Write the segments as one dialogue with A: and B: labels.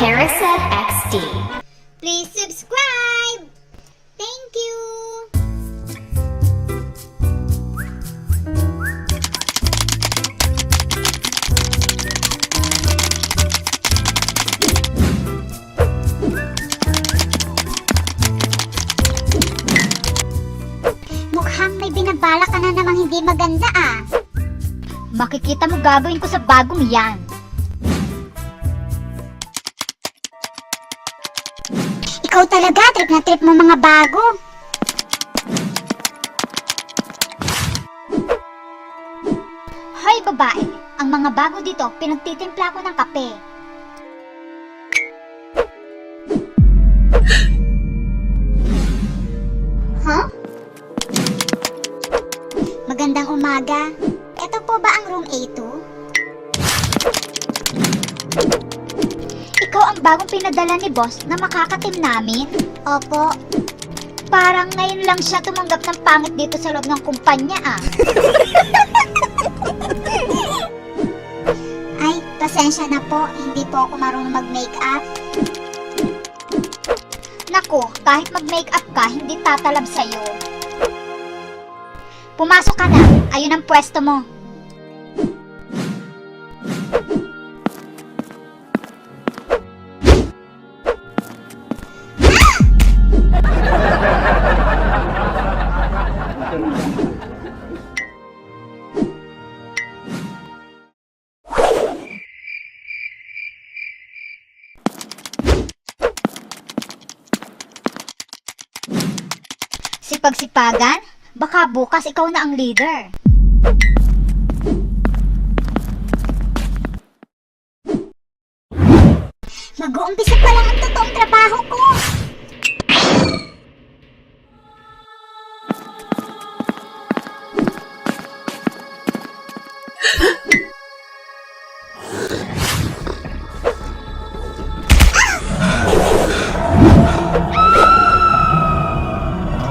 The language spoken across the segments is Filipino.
A: Harrison XD. Please subscribe! Thank you!
B: Mukhang may binabala ka na namang hindi maganda ah.
A: Makikita mo gagawin ko sa bagong yan.
B: Ikaw talaga, trip na trip mo mga bago.
A: Hoy babae, ang mga bago dito, pinagtitimpla ko ng kape.
B: Huh? Magandang umaga. Ito po ba ang room A2?
A: Ikaw ang bagong pinadala ni boss na makakatim namin?
B: Opo.
A: Parang ngayon lang siya tumanggap ng pangit dito sa loob ng kumpanya ah.
B: Ay, pasensya na po. Hindi po ako marunong mag-makeup.
A: Naku, kahit mag-makeup ka, hindi tatalab sa'yo. Pumasok ka na, ayun ang pwesto mo. Sipag-sipagan? Baka bukas ikaw na ang leader.
B: Mag-uumpisa pa lang ang totoong trabaho ko.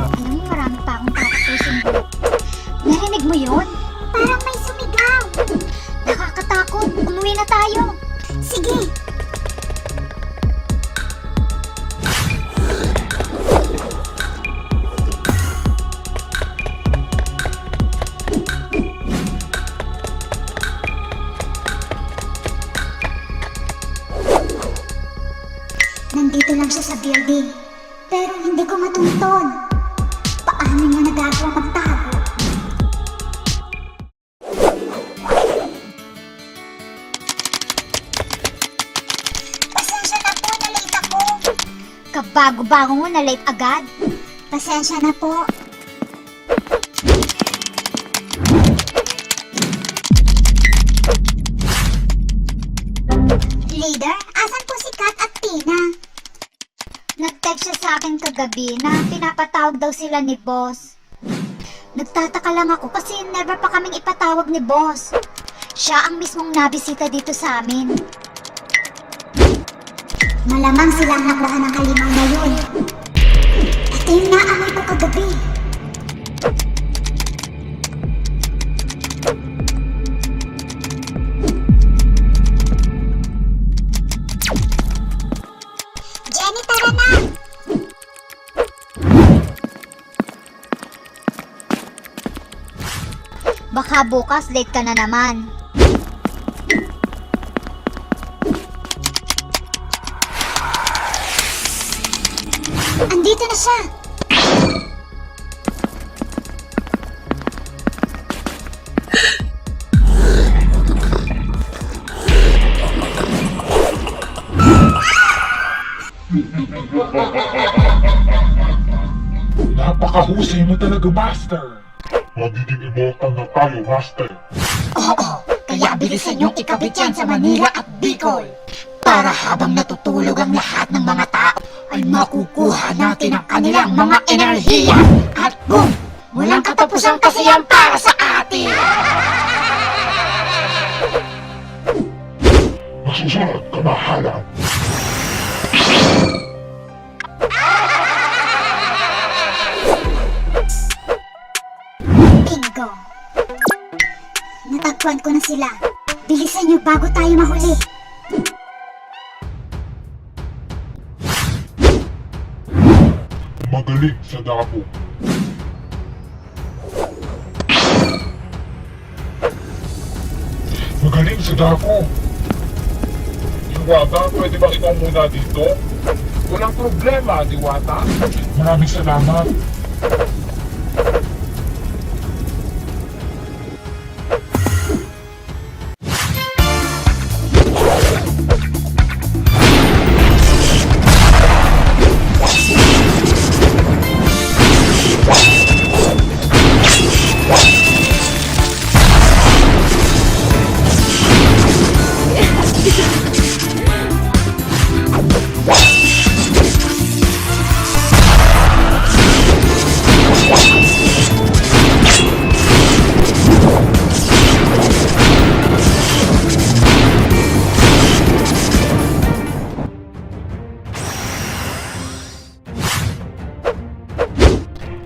A: Alam mo, marami pa akong tatapusin ko. Narinig mo yun?
B: Parang may sumigaw.
A: Nakakatakot. Umuwi na tayo.
B: Sige. Nandito lang siya sa building. Pero hindi ko matunton. Paano niya nagagawa magtago? Pasensya na po, na-late ako.
A: Kabago-bago mo na late agad.
B: Pasensya na po. Leader, asan po si Kat at Tina?
A: Nag-text siya sa akin kagabi na pinapatawag daw sila ni boss. Nagtataka lang ako kasi never pa kaming ipatawag ni boss. Siya ang mismong nabisita dito sa amin.
B: Malamang silang nakuha ng halimaw na yun. Ito yung naamoy ko kagabi. Jenny, tara na!
A: Baka bukas late ka na naman.
B: Andito na siya!
C: Napakahusay mo talaga, Master! Magiging immortal na tayo, Master!
D: Oo, kaya bilisan niyong ikabit yan sa Manila at Bicol para habang natutulog ang lahat ng mga tao ay makukuha natin ang kanilang mga enerhiya at boom! Walang katapusang kasiyahan para sa atin!
C: Masusunod, kamahalan!
B: Bingo! Natagpuan ko na sila. Bilisan niyo bago tayo mahuli.
C: Magaling sa dako. Magaling sa dako. Diwata, pwede ba ikaw muna dito? Walang problema, Diwata. Maraming salamat.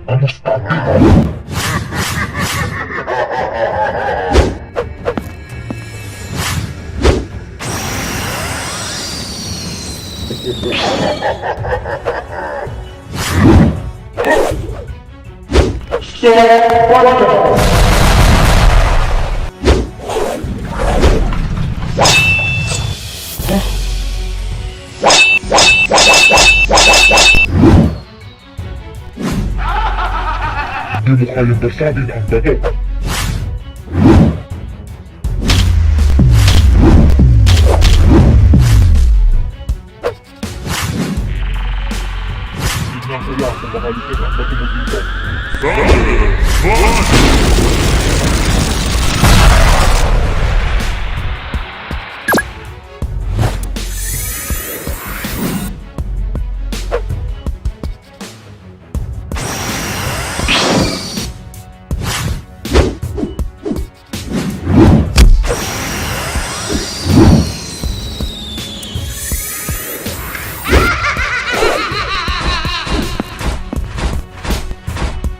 C: Kamusta ka? Di mo kayang basagin ang bato. Tignan ko lang kung makalitin ang bato mo dito.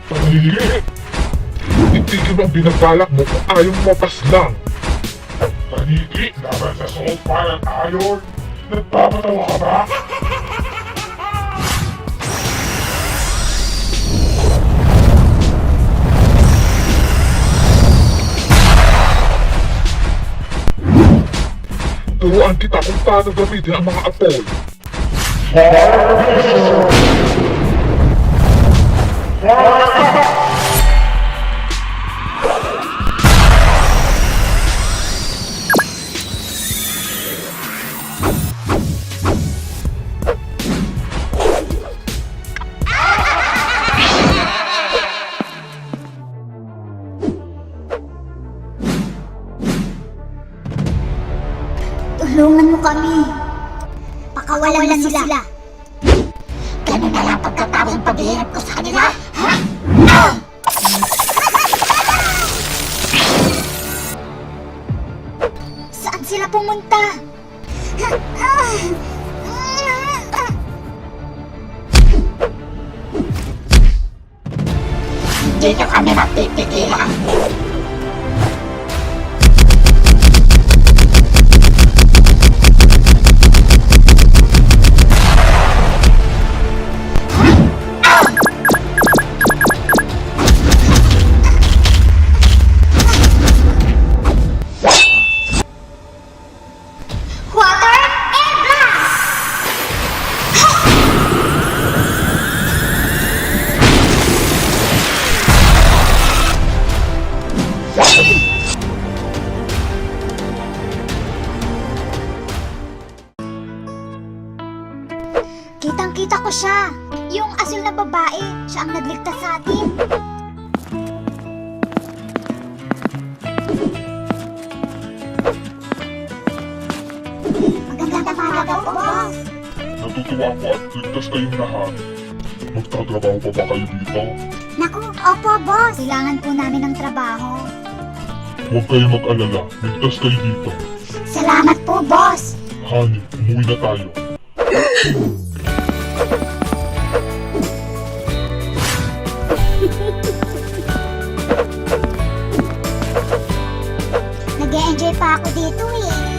C: Panili! Itigil mo ang binabalak mo kung ayaw mo mapaslang. Paniki, laban sa Soul Fire at Iron. Nagpapatawa ka ba? Turuan kita kung paano gamitin ang mga apol.
B: Tulungan mo kami. Pakawalan na sila.
D: Ganun na lang pagkatapos ng paghihirap ko sa kanila. Ha?
B: Saan sila pumunta?
D: Hindi na kami mapipigilan.
B: Water and blast! Kitang-kita ko siya. Yung asul na babae, siya ang nagligtas sa atin. Magandang umaga po, boss.
C: Natutuwa ko at ligtas kayong lahat. Magtatrabaho pa ba kayo dito?
B: Naku, opo, boss. Kailangan po namin ng trabaho.
C: Huwag kayong mag-alala. Ligtas kayo dito.
B: Salamat po, boss.
C: Honey, umuwi na tayo.
B: nag-e-enjoy pa ako dito eh.